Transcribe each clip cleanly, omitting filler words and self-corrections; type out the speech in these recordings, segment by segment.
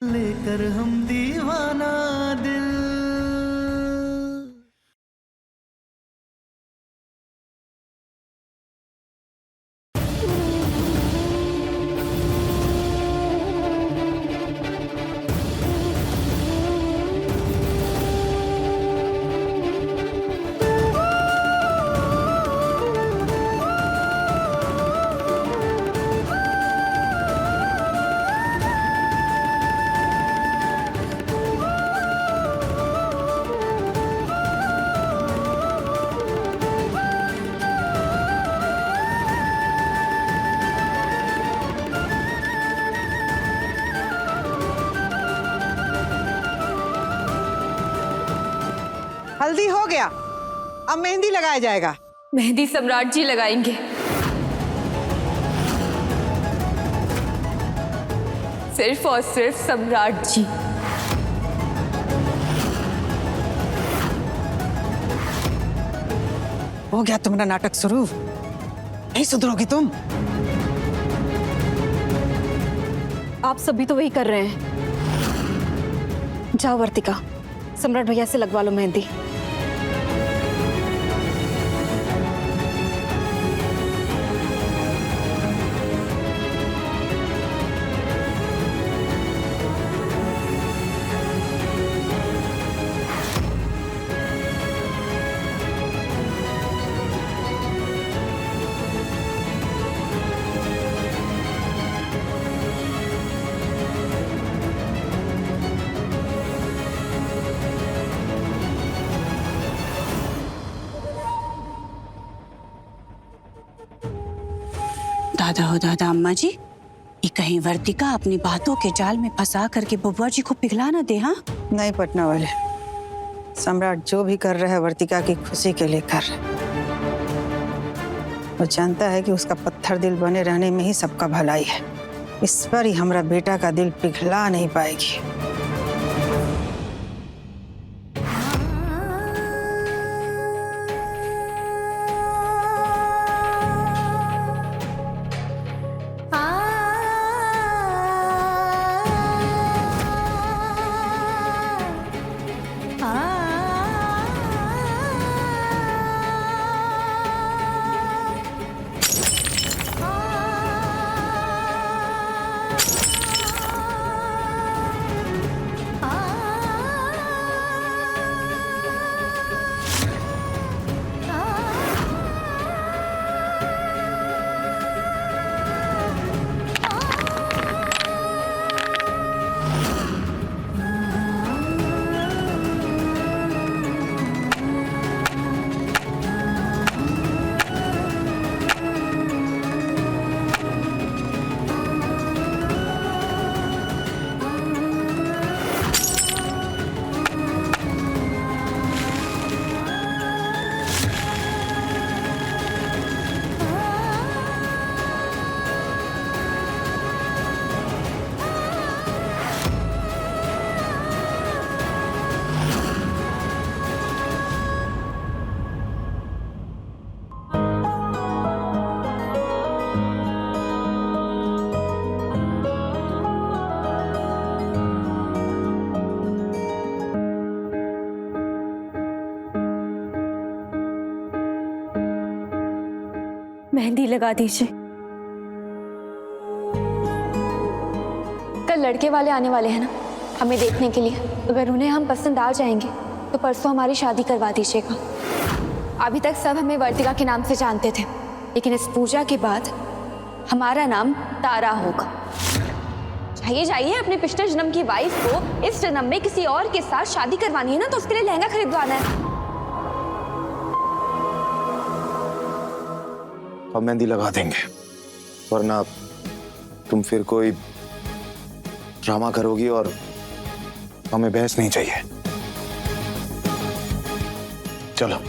लेकर हम दीवाना दिल। हल्दी हो गया, अब मेहंदी लगाया जाएगा। मेहंदी सम्राट जी लगाएंगे। सिर्फ और सिर्फ सम्राट जी। हो गया तुम्हारा नाटक शुरू, नहीं सुधरोगी तुम। आप सभी तो वही कर रहे हैं। जाओ वर्तिका, सम्राट भैया से लगवा लो मेहंदी। दादा हो दादा, अम्मा जी, ये कहीं वर्तिका अपनी बातों के जाल में फंसा करके बबुआ जी को पिघला ना दे। हाँ, नहीं पटना वाले, सम्राट जो भी कर रहा है वर्तिका की खुशी के लिए कर रहा है। वो जानता है कि उसका पत्थर दिल बने रहने में ही सबका भलाई है। इस पर ही हमारा बेटा का दिल पिघला नहीं पाएगी। मेहंदी लगा दीजिए। कल लड़के वाले आने वाले हैं ना हमें देखने के लिए। अगर उन्हें हम पसंद आ जाएंगे तो परसों हमारी शादी करवा दीजिएगा। अभी तक सब हमें वर्तिका के नाम से जानते थे, लेकिन इस पूजा के बाद हमारा नाम तारा होगा। जाइए जाइए, अपने पिछले जन्म की वाइफ को इस जन्म में किसी और के साथ शादी करवानी है ना, तो उसके लिए लहंगा खरीदवाना है। अब मेहंदी लगा देंगे, वरना तुम फिर कोई ड्रामा करोगी और हमें बहस नहीं चाहिए। चलो।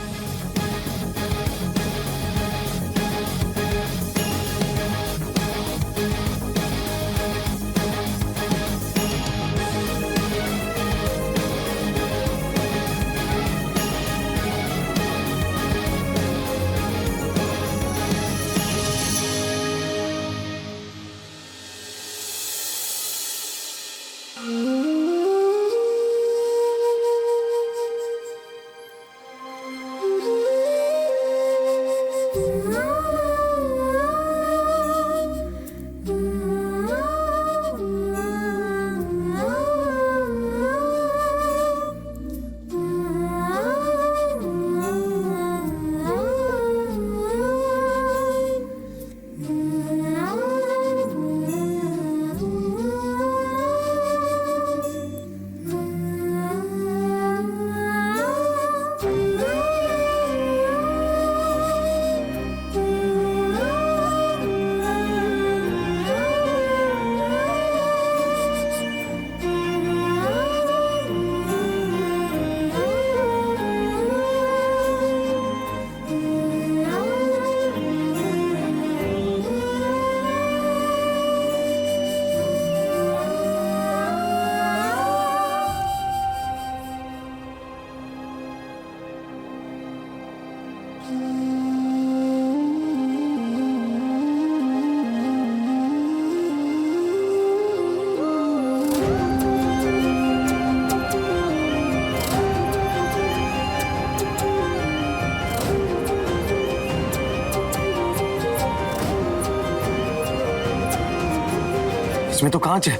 इसमें तो कांच है।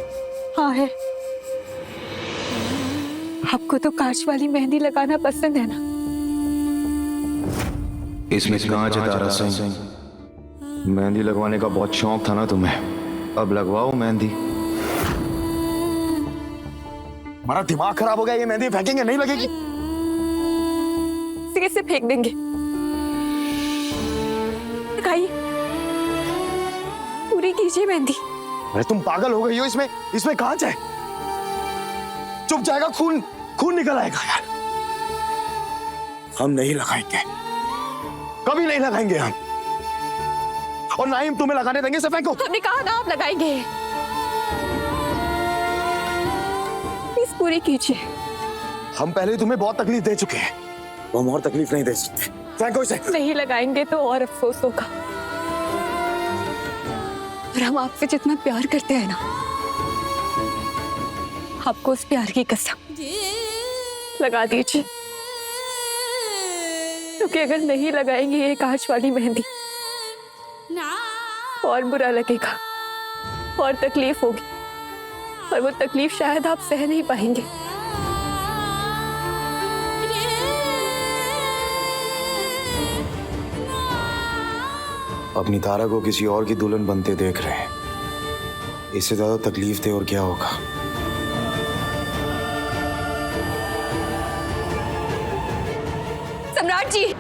हाँ है। आपको तो कांच वाली मेहंदी लगाना पसंद है ना? इसमें कांच है तारा सिंह। मेहंदी लगवाने का बहुत शौक था ना तुम्हें, अब लगवाओ मेहंदी। हमारा दिमाग खराब हो गया, ये मेहंदी फेंकेंगे नहीं लगेगी। कैसे फेंक देंगे? लगाइए, पूरी कीजिए मेहंदी। अरे तुम पागल हो गई हो, इसमें कांच है, चुप जाएगा, खून निकल आएगा यार। हम नहीं लगाएंगे, कभी नहीं लगाएंगे हम, और ना ही हम तुम्हें लगाने देंगे। सिर्फ फेंको। हमने कहा ना आप लगाएंगे। प्लीज पूरी कीजिए। हम पहले तुम्हें बहुत तकलीफ दे चुके हैं, हम और तकलीफ नहीं दे सकते। फेंको इसे। नहीं लगाएंगे तो और अफसोस होगा। और हम आपसे जितना प्यार करते हैं ना, आपको उस प्यार की कसम, लगा दीजिए। क्योंकि अगर नहीं लगाएंगे ये कांच वाली मेहंदी, और बुरा लगेगा और तकलीफ होगी, और वो तकलीफ शायद आप सह नहीं पाएंगे। अपनी तारा को किसी और की दुल्हन बनते देख रहे हैं, इससे ज्यादा तकलीफ दे और क्या होगा। सम्राट जी,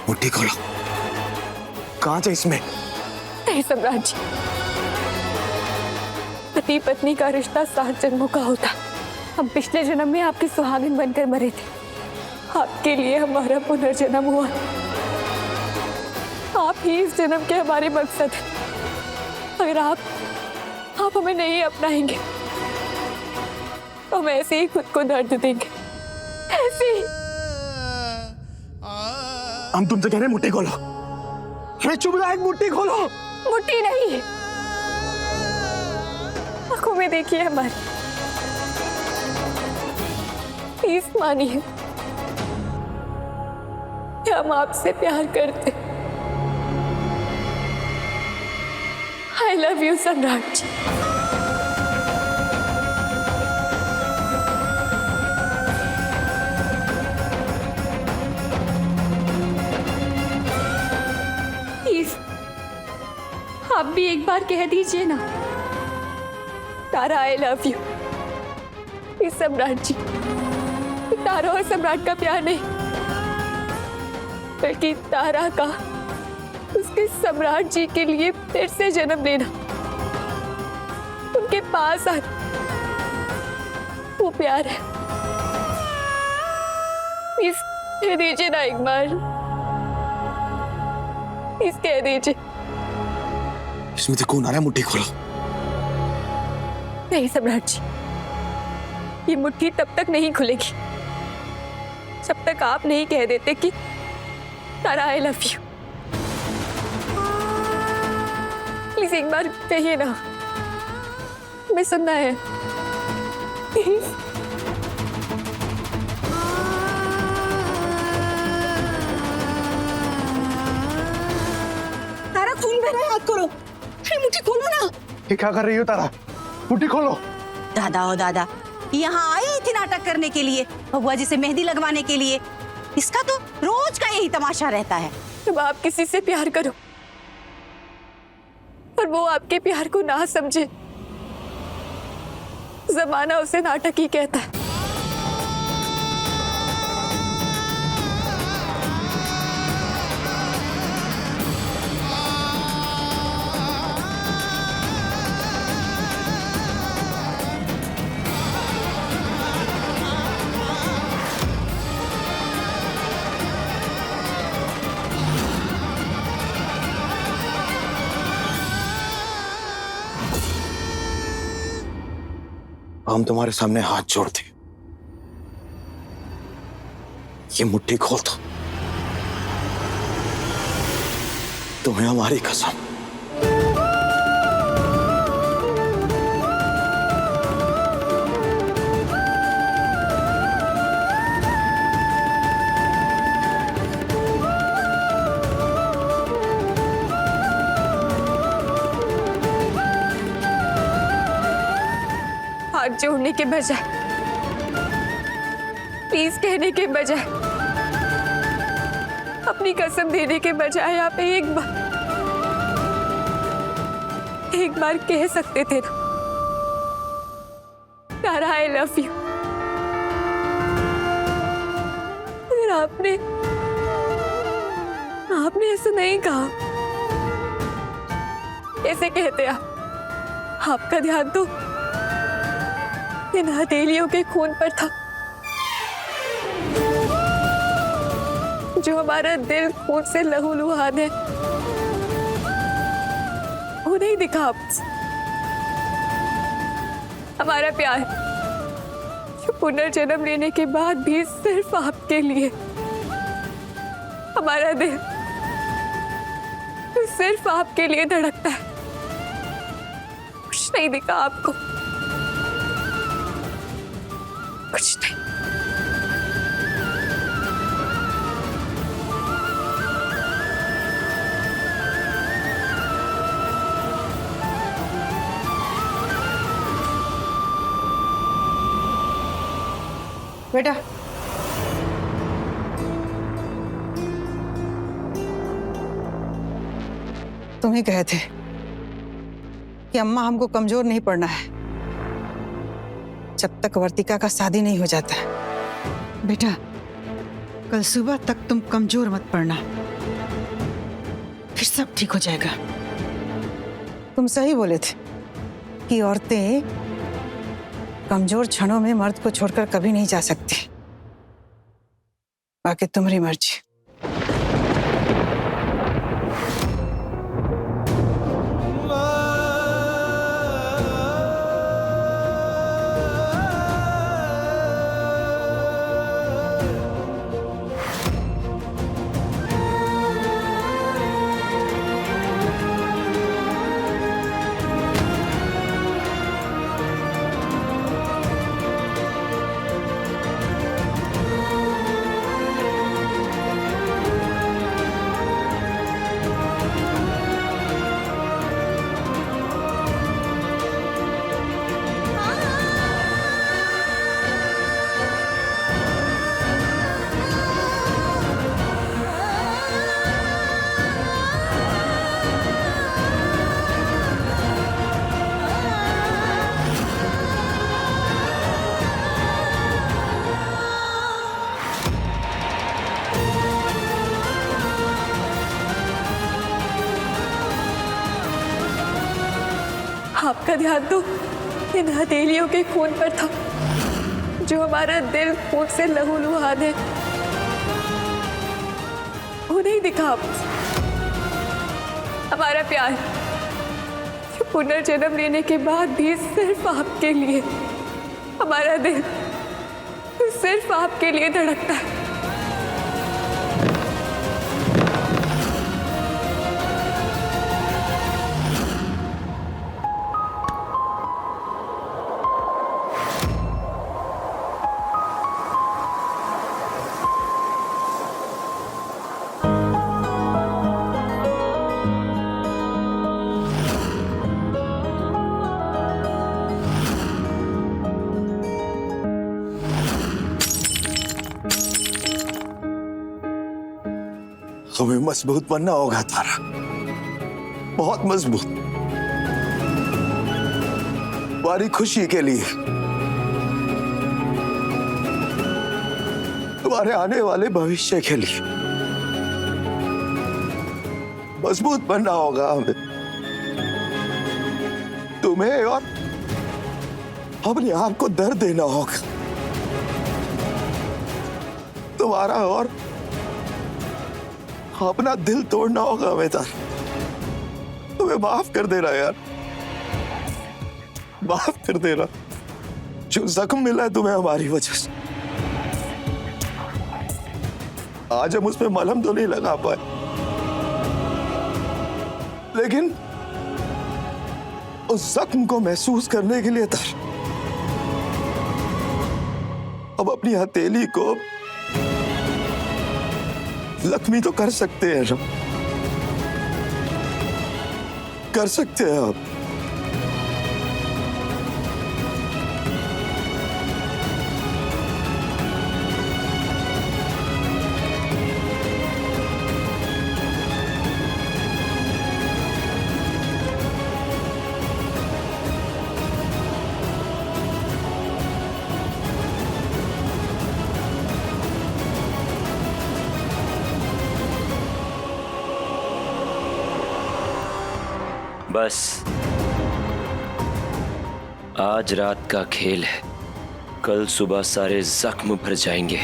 मुट्ठी खोलो, कांच है इसमें। नहीं सम्राट जी, पति पत्नी का रिश्ता 7 जन्मों का होता। हम पिछले जन्म में आपकी सुहागिन बनकर मरे थे, आपके लिए हमारा पुनर्जन्म हुआ। आप ही इस जन्म के हमारे मकसद हैं। अगर आप हमें नहीं अपनाएंगे तो हम ऐसे ही खुद को दर्द देंगे, ऐसे ही। हम तुमसे कह रहे हैं मुट्ठी खोलो। अरे चुप रहा, एक मुट्ठी खोलो। मुट्ठी नहीं, आंखों में देखिए हमारे, प्लीज मानिए कि हम आपसे प्यार करते। आई लव यू सम्राट जी। आप भी एक बार कह दीजिए ना, तारा आई लव यू। सम्राट जी, तारा और सम्राट का प्यार नहीं, बल्कि तारा का उसके सम्राट जी के लिए फिर से जन्म लेना, उनके पास आना, वो प्यार है। प्लीज कह दीजिए ना एक बार, प्लीज कह दीजिए। इसमें से खून आ रहा है, मुट्ठी खोलो। नहीं सम्राट जी, ये मुट्ठी तब तक नहीं खुलेगी जब तक आप नहीं कह देते कि तारा आई लव यू। प्लीज एक बार कहिए ना, मैं सुनना है प्लीज। तारा खून बह रहा है, हाथ करो। मुट्ठी खोलो ना। ये क्या कर रही हो तारा? मुट्ठी खोलो। दादा ओ दादा, यहाँ आई थी नाटक करने के लिए, बबुआ जी से मेहंदी लगवाने के लिए। इसका तो रोज का यही तमाशा रहता है। जब आप किसी से प्यार करो और वो आपके प्यार को ना समझे, जमाना उसे नाटक ही कहता है। हम तुम्हारे सामने हाथ जोड़ते, ये मुट्ठी खोल दो, तुम्हें हमारी कसम। हाथ जोड़ने के बजाय, प्लीज कहने के बजाय, अपनी कसम देने के बजाय आप एक बार कह सकते थे ना, तारा आई लव यू। अगर आपने ऐसा नहीं कहा, ऐसे कहते आपका ध्यान तो इन हथेलियों के खून पर था, जो हमारा दिल खून से लहूलुहान है, वो नहीं दिखा आप। हमारा प्यार जो पुनर्जन्म लेने के बाद भी सिर्फ आपके लिए, हमारा दिल सिर्फ आपके लिए धड़कता है, कुछ नहीं दिखा आपको, कुछ नहीं। बेटा, तुम ही कहे थे कि अम्मा हमको कमजोर नहीं पड़ना है जब तक वर्तिका का शादी नहीं हो जाता है। बेटा, कल सुबह तक तुम कमजोर मत पड़ना, फिर सब ठीक हो जाएगा। तुम सही बोले थे कि औरतें कमजोर क्षणों में मर्द को छोड़कर कभी नहीं जा सकती। बाकी तुम्हारी मर्जी। आपका ध्यान तो इन हथेलियों के खून पर था, जो हमारा दिल खून से लहूलुहान है, वो नहीं दिखा आप। हमारा प्यार जो पुनर्जन्म लेने के बाद भी सिर्फ आपके लिए, हमारा दिल सिर्फ आपके लिए धड़कता है। हमें मजबूत बनना होगा तारा, बहुत मजबूत, तुम्हारी खुशी के लिए, तुम्हारे आने वाले भविष्य के लिए मजबूत बनना होगा हमें, तुम्हें और अपने आप को दर्द देना होगा, तुम्हारा और अपना दिल तोड़ना होगा हमें तारा। तुम्हें माफ कर देना यार, माफ कर देना। जो जख्म मिला है तुम्हें हमारी वजह से, आज हम उसमें मलहम तो नहीं लगा पाए, लेकिन उस जख्म को महसूस करने के लिए अब अपनी हथेली को जख्मी तो कर सकते हैं हम, कर सकते हैं आप। बस आज रात का खेल है, कल सुबह सारे जख्म भर जाएंगे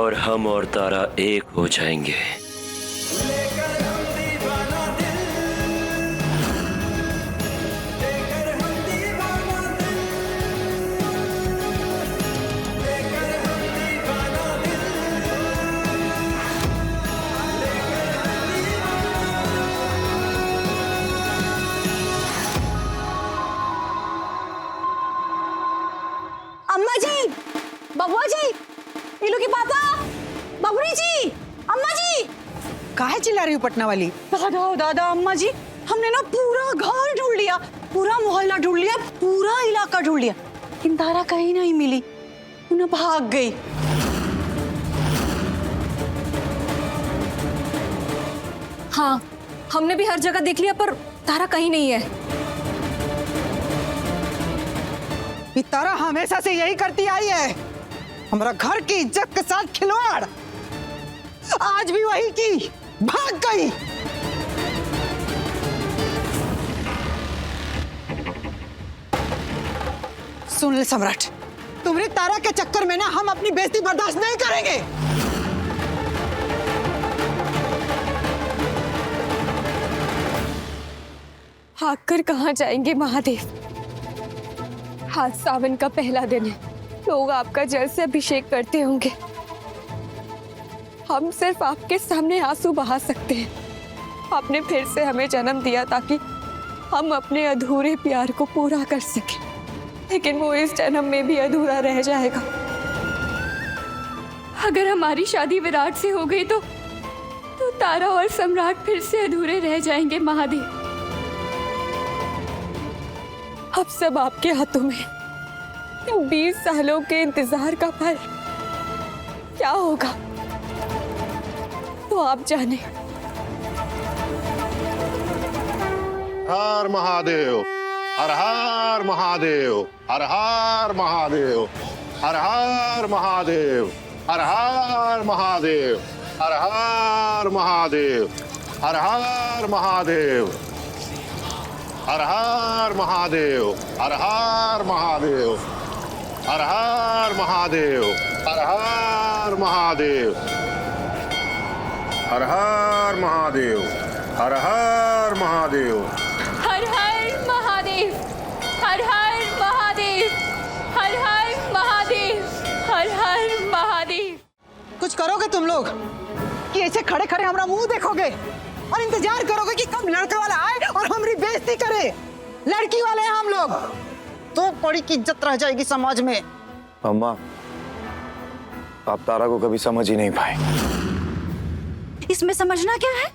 और हम और तारा एक हो जाएंगे। अम्मा जी, बबुआ जी, नीलू की पापा, बबुरी जी, अम्मा जी। काहे चिल्ला रही हो पटना वाली? दादा दादा अम्मा जी, हमने ना पूरा घर ढूंढ लिया, पूरा मोहल्ला ढूंढ लिया, पूरा इलाका ढूंढ लिया, लेकिन तारा कहीं नहीं मिली, उन्हें भाग गई। हाँ, हमने भी हर जगह देख लिया पर तारा कहीं नहीं है। ये तारा हमेशा से यही करती आई है, हमारा घर की इज्जत के साथ खिलवाड़। आज भी वही की, भाग गई। सुन ले सम्राट, तुम्हारी तारा के चक्कर में ना हम अपनी बेइज्जती बर्दाश्त नहीं करेंगे। भागकर कहाँ जाएंगे महादेव? आज सावन का पहला दिन है, लोग आपका जल से अभिषेक करते होंगे। हम सिर्फ आपके सामने आंसू बहा सकते हैं। आपने फिर से हमें जन्म दिया ताकि हम अपने अधूरे प्यार को पूरा कर सकें, लेकिन वो इस जन्म में भी अधूरा रह जाएगा। अगर हमारी शादी विराट से हो गई तो तारा और सम्राट फिर से अधूरे रह जाएंगे महादेव। अब सब आपके हाथों में। 20 सालों के इंतजार का फल क्या होगा तो आप जाने। हर महादेव, हर हर महादेव, हर हर महादेव, हर हर महादेव, हर हर महादेव, हर हर महादेव, हर हर महादेव, हर हर महादेव, हर हर महादेव, हर हर महादेव, हर हर महादेव, हर हर महादेव, हर हर महादेव, हर हर महादेव, हर हर महादेव, हर हर महादेव, हर हर महादेव। कुछ करोगे तुम लोग कि ऐसे खड़े खड़े हमारा मुंह देखोगे और इंतजार करोगे कि कब लड़का वाला आए और हमारी बेइज्जती करे? लड़की वाले हैं हम लोग, तो बड़ी की इज्जत रह जाएगी समाज में। अम्मा, आप तारा को कभी समझ ही नहीं पाए। इसमें समझना क्या है?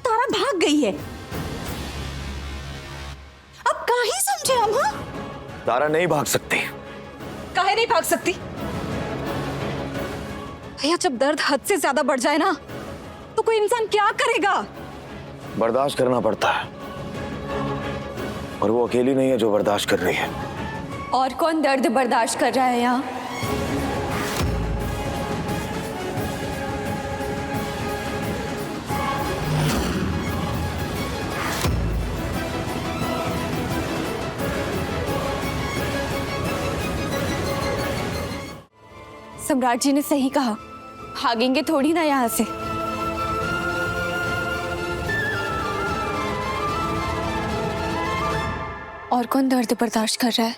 तारा भाग गई है, अब काहे समझे हम? हाँ, तारा नहीं भाग सकती। काहे नहीं भाग सकती? भैया, जब दर्द हद से ज्यादा बढ़ जाए ना तो कोई इंसान क्या करेगा? बर्दाश्त करना पड़ता है, और वो अकेली नहीं है जो बर्दाश्त कर रही है। और कौन दर्द बर्दाश्त कर रहा है यहाँ? सम्राट जी ने सही कहा, भागेंगे थोड़ी ना यहाँ से। और कौन दर्द बर्दाश्त कर रहा है?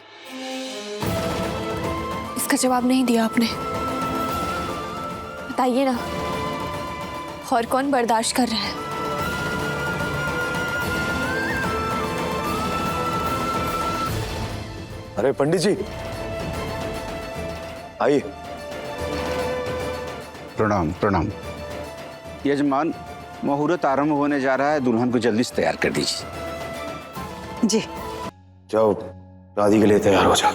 इसका जवाब नहीं दिया आपने। बताइए ना, और कौन बर्दाश्त कर रहा है? अरे पंडित जी आइए। प्रणाम प्रणाम। यजमान, मुहूर्त आरंभ होने जा रहा है, दुल्हन को जल्दी से तैयार कर दीजिए। जी जाओ शादी के लिए तैयार हो जाओ।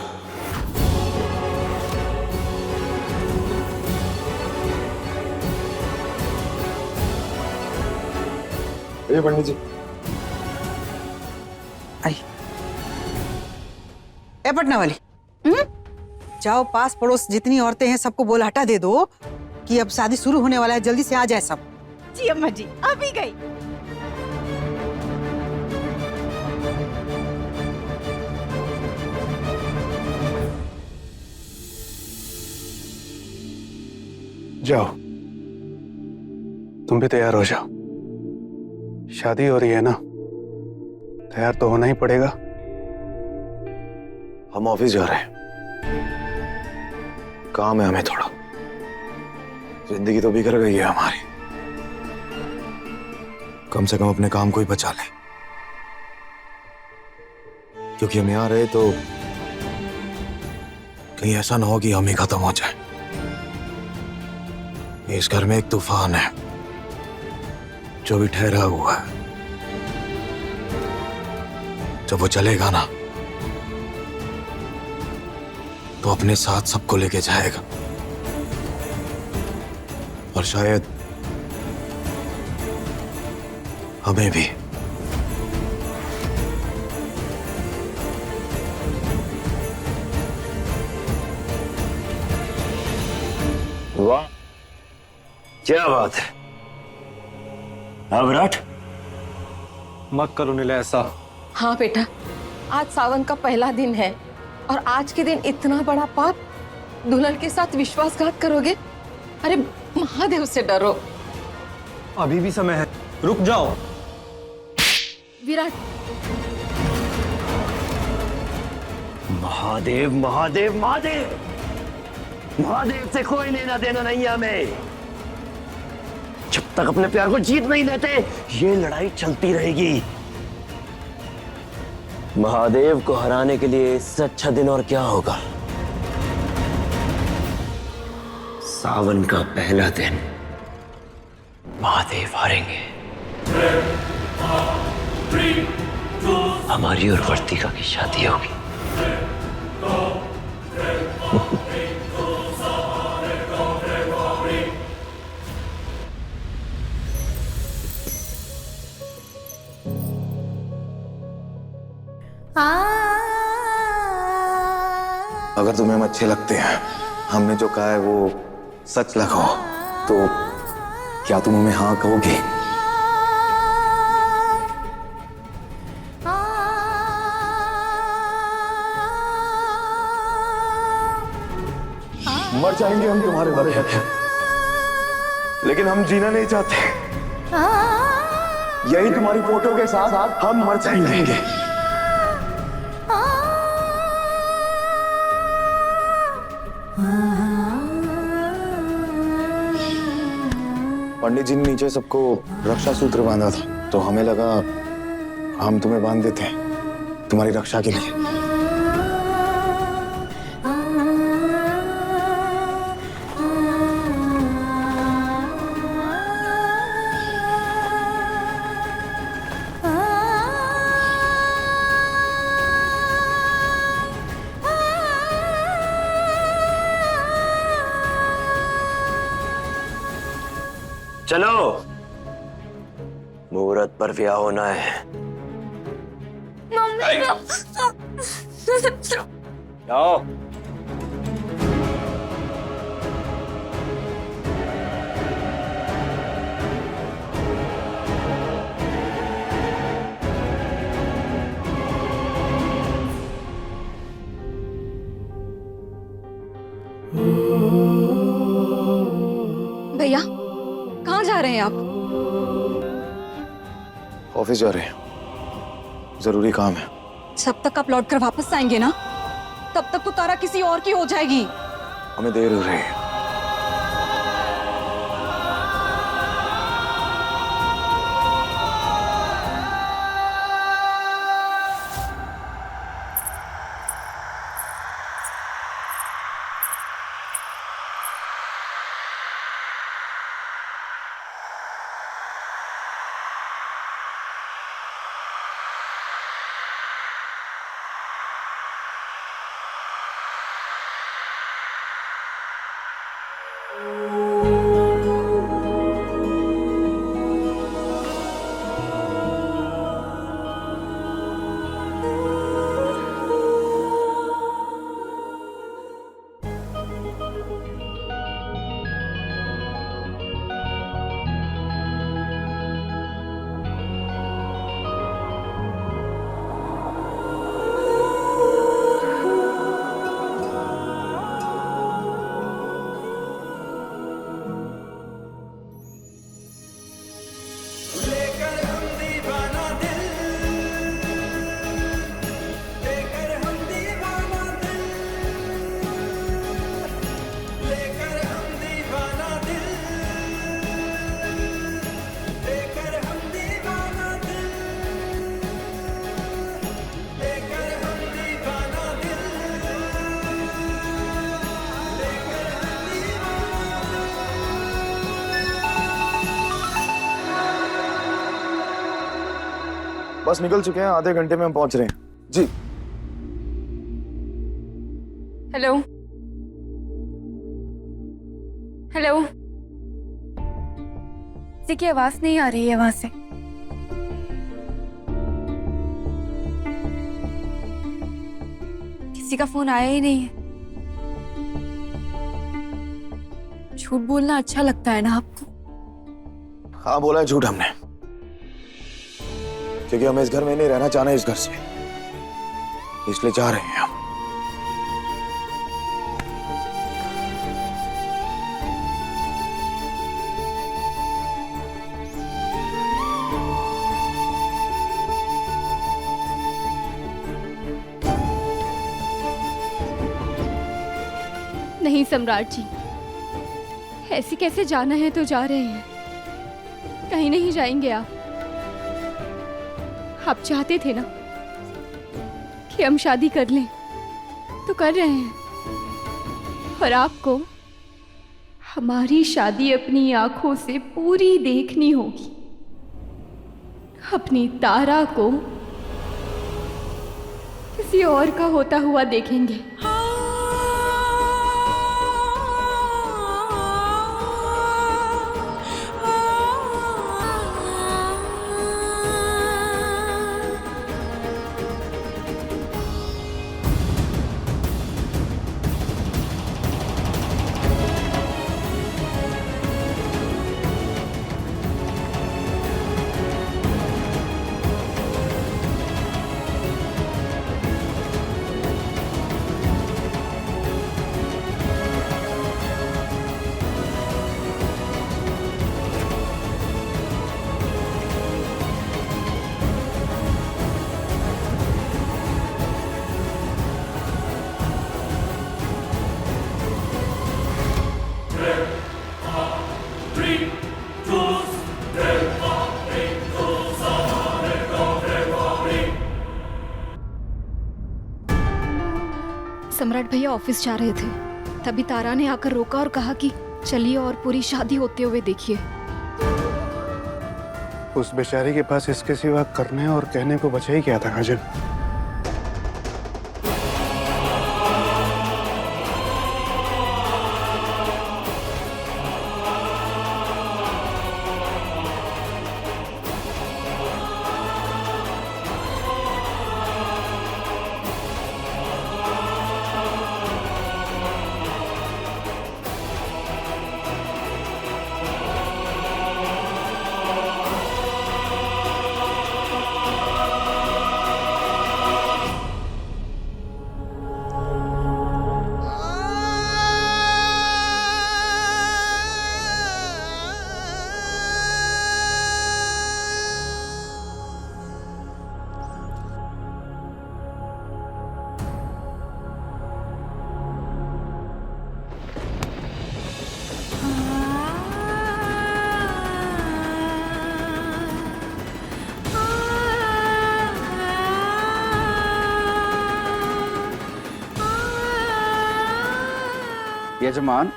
ये पंडित जी आई। ए पटना वाली, जाओ पास पड़ोस जितनी औरतें हैं सबको बोल हटा दे दो कि अब शादी शुरू होने वाला है, जल्दी से आ जाए सब। जी अम्मा जी, अभी गई। जाओ, तुम भी तैयार हो जाओ। शादी हो रही है ना, तैयार तो होना ही पड़ेगा। हम ऑफिस जा रहे हैं, काम है हमें थोड़ा। जिंदगी तो बिगड़ गई है हमारी, कम से कम अपने काम को ही बचा ले, क्योंकि हम यहाँ रहे तो कहीं ऐसा ना हो कि हम ही खत्म हो जाए। इस घर में एक तूफान है जो भी ठहरा हुआ है, जब वो चलेगा ना तो अपने साथ सबको लेके जाएगा, और शायद हमें भी। वाह, क्या बात है। हाँ विराट, मत करो नीला ऐसा। हाँ बेटा, आज सावन का पहला दिन है और आज के दिन इतना बड़ा पाप, दुल्हन के साथ विश्वासघात करोगे? अरे महादेव से डरो। अभी भी समय है, रुक जाओ। विराट, महादेव महादेव महादेव, महादेव से कोई लेना देना नहीं है हमें। जब तक अपने प्यार को जीत नहीं लेते ये लड़ाई चलती रहेगी। महादेव को हराने के लिए इससे अच्छा दिन और क्या होगा। सावन का पहला दिन महादेव हारेंगे। हमारी और वर्तिका की शादी होगी। अगर तुम्हें हम अच्छे लगते हैं, हमने जो कहा है वो सच लगा हो, तो क्या तुम हमें हाँ कहोगे? मर जाएंगे हम तुम्हारे बगैर, लेकिन हम जीना नहीं चाहते। यही तुम्हारी फोटो के साथ हम मर जाएंगे। पंडित जी ने नीचे सबको रक्षा सूत्र बांधा था, तो हमें लगा हम तुम्हें बांध देते हैं तुम्हारी रक्षा के लिए। चलो, मुहूर्त पर ब्याह होना है। जाओ। भैया कहाँ जा रहे हैं आप? ऑफिस जा रहे हैं, जरूरी काम है। जब तक आप लौट कर वापस आएंगे ना, तब तक तो तारा किसी और की हो जाएगी। हमें देर हो रही है। बस निकल चुके हैं, आधे घंटे में हम पहुंच रहे हैं जी। हेलो हेलो, किसी की आवाज नहीं आ रही है वहां से। किसी का फोन आया ही नहीं है। झूठ बोलना अच्छा लगता है ना आपको? हाँ बोला है झूठ हमने, क्योंकि हमें इस घर में नहीं रहना चाहना, इस घर से इसलिए जा रहे हैं हम। नहीं सम्राट जी, ऐसे कैसे जाना है तो जा रहे हैं, कहीं नहीं जाएंगे आप। आप चाहते थे ना कि हम शादी कर लें, तो कर रहे हैं। और आपको हमारी शादी अपनी आंखों से पूरी देखनी होगी। अपनी तारा को किसी और का होता हुआ देखेंगे। सम्राट भैया ऑफिस जा रहे थे, तभी तारा ने आकर रोका और कहा कि चलिए और पूरी शादी होते हुए देखिए। उस बेचारी के पास इसके सिवा करने और कहने को बचा ही क्या था काजल? यजमान,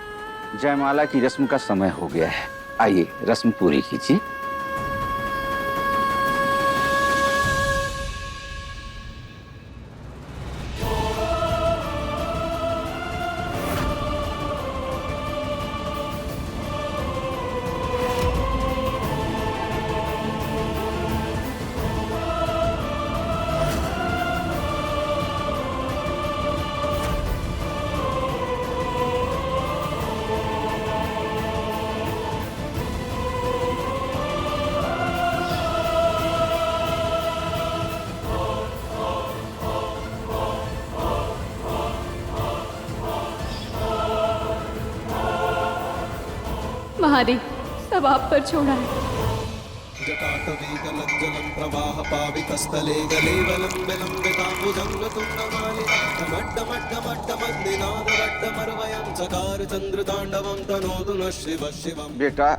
जयमाला की रस्म का समय हो गया है। आइए रस्म पूरी कीजिए। महादेव, सब आप पर छोड़ा है। बेटा,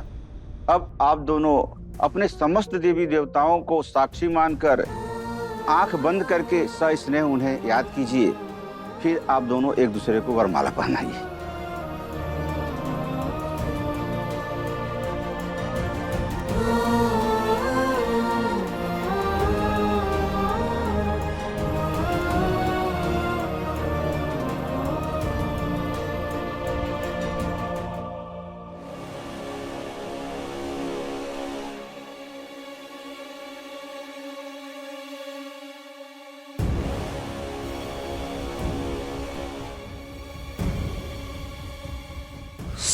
अब आप दोनों अपने समस्त देवी देवताओं को साक्षी मानकर आंख बंद करके सस्नेह उन्हें याद कीजिए। फिर आप दोनों एक दूसरे को वरमाला पहनाइए।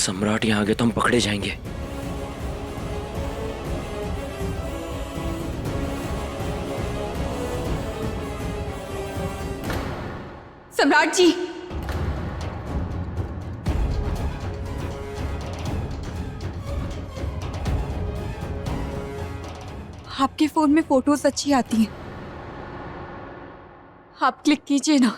सम्राट यहाँ आगे तो हम पकड़े जाएंगे। सम्राट जी, आपके फोन में फोटोज अच्छी आती हैं, आप क्लिक कीजिए ना।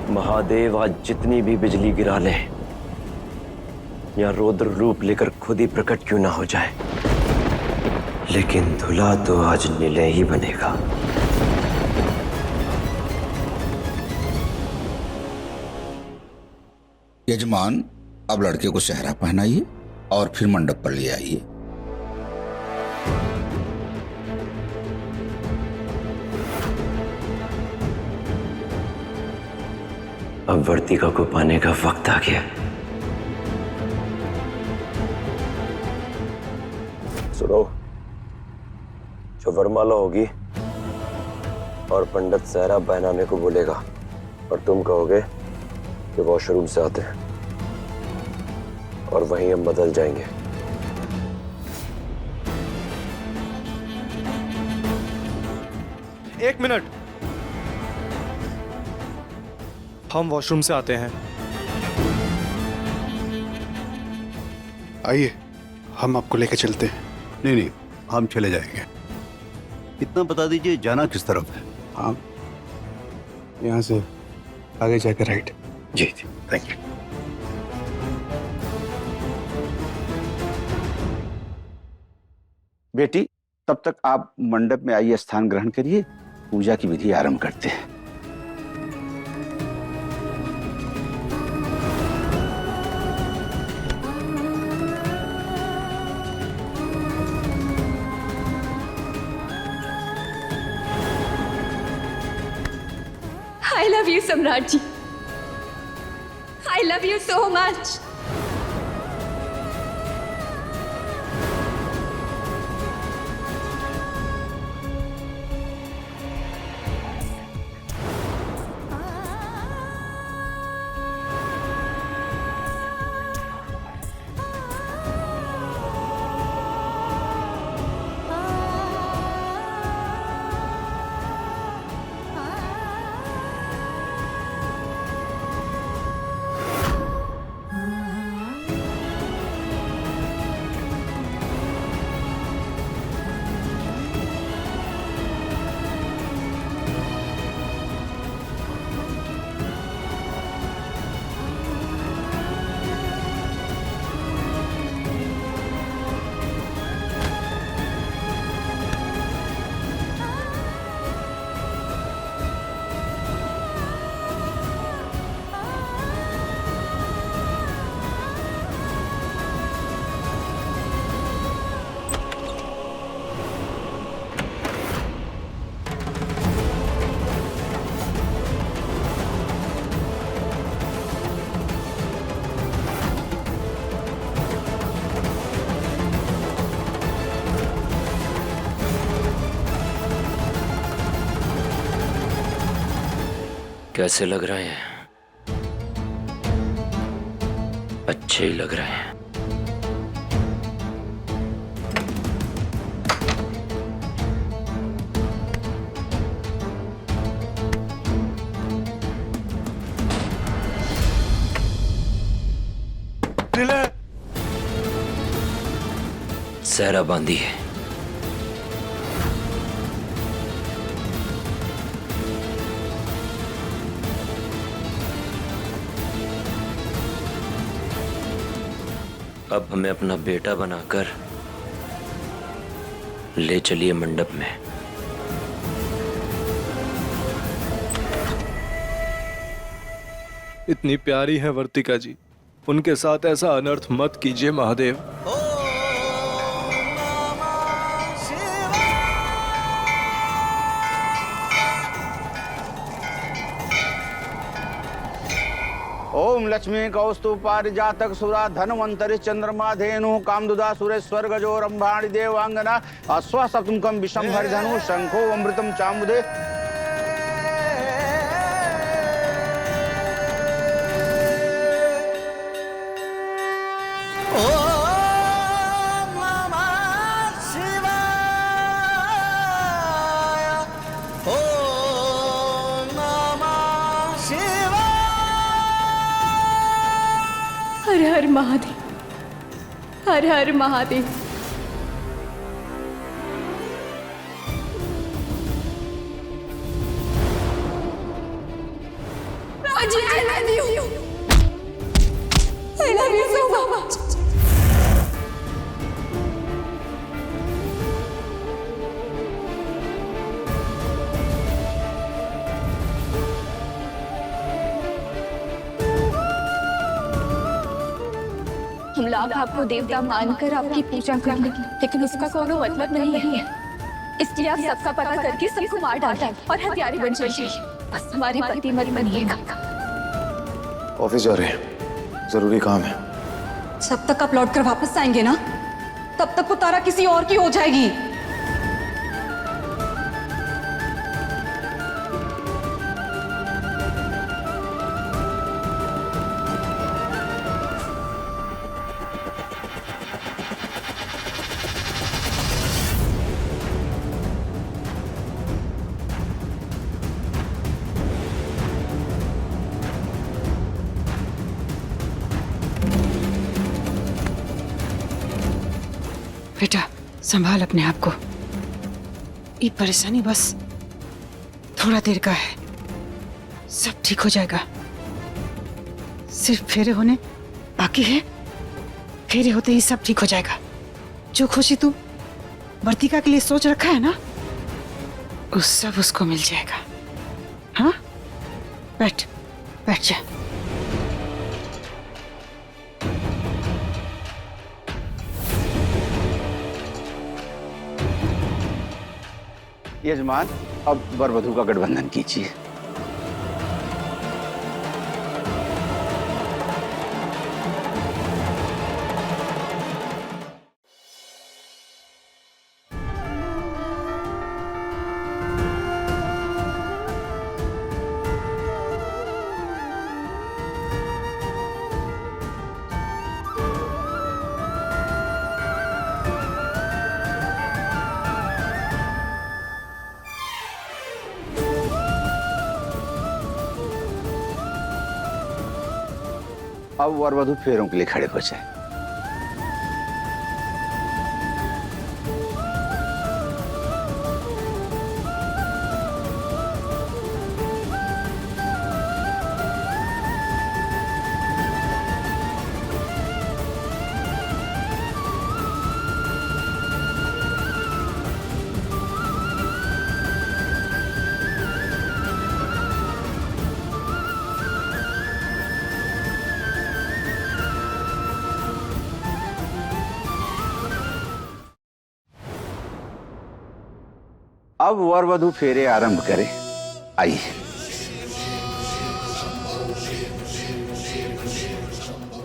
महादेव आज जितनी भी बिजली गिरा ले या रौद्र रूप लेकर खुद ही प्रकट क्यों ना हो जाए, लेकिन धुला तो आज निलय ही बनेगा। यजमान, अब लड़के को सेहरा पहनाइए और फिर मंडप पर ले आइए। अब वर्तिका को पाने का वक्त आ गया। सुनो, जो वरमाला होगी और पंडित सेहरा पहनाने को बोलेगा और तुम कहोगे कि वॉशरूम से आते हैं और वहीं हम बदल जाएंगे। एक मिनट, हम वॉशरूम से आते हैं। आइए, हम आपको लेकर चलते हैं। नहीं नहीं, हम चले जाएंगे। इतना बता दीजिए, जाना किस तरफ है? हाँ, यहाँ से आगे जाकर राइट। जी जी, थैंक यू। बेटी, तब तक आप मंडप में आइए, स्थान ग्रहण करिए। पूजा की विधि आरंभ करते हैं। I love you, सम्राट जी। I love you so much. कैसे लग रहे हैं? अच्छे ही लग रहे हैं। सहरा बांधी है। अब हमें अपना बेटा बनाकर ले चलिए मंडप में। इतनी प्यारी है वर्तिका जी, उनके साथ ऐसा अनर्थ मत कीजिए महादेव। ओम लक्ष्मी कौस्तु पारिजातक सुरा धनवंतरि चंद्रमा धेनु कामदुदा सुरेश्वर गजो रंभाणि देवांगना अश्वा सप्तमकम विषम हरिधनु शंखो अमृतम चामुदे। हर हर महादेव, हर हर महादेव। राजी, I love you. I love you so much. हम लोग आपको देवता मानकर आपकी पूजा कर लेंगे, लेकिन उसका कोई मतलब नहीं है। इसलिए आप सबका पता करके सबको मार डालें और हत्यारे बन जाइए। बस हमारे पति मत बनिएगा। ऑफिस जा रहे हैं, जरूरी काम है। जब तक आप लौट कर वापस आएंगे ना, तब तक वो तारा किसी और की हो जाएगी। बेटा संभाल अपने आप को। ये परेशानी बस थोड़ा देर का है, सब ठीक हो जाएगा। सिर्फ फेरे होने बाकी है, फेरे होते ही सब ठीक हो जाएगा। जो खुशी तू वर्तिका के लिए सोच रखा है ना, उस सब उसको मिल जाएगा। हाँ, बैठ बैठ जा। यजमान, अब वर वधू का गठबंधन कीजिए। अब वर वधू फेरों के लिए खड़े हो जाए। अब वर वधू फेरे आरंभ करें। आइए।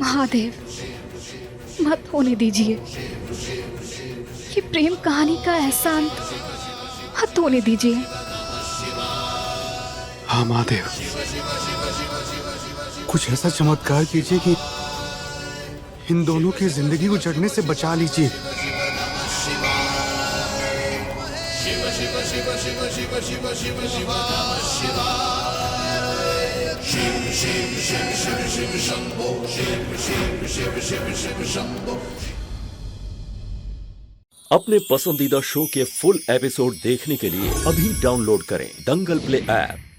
महादेव, मत होने दीजिए। ये प्रेम कहानी का ऐसा अंत मत होने दीजिए। हाँ महादेव, कुछ ऐसा चमत्कार कीजिए कि इन दोनों की जिंदगी को जड़ने से बचा लीजिए। अपने पसंदीदा शो के फुल एपिसोड देखने के लिए अभी डाउनलोड करें दंगल प्ले ऐप।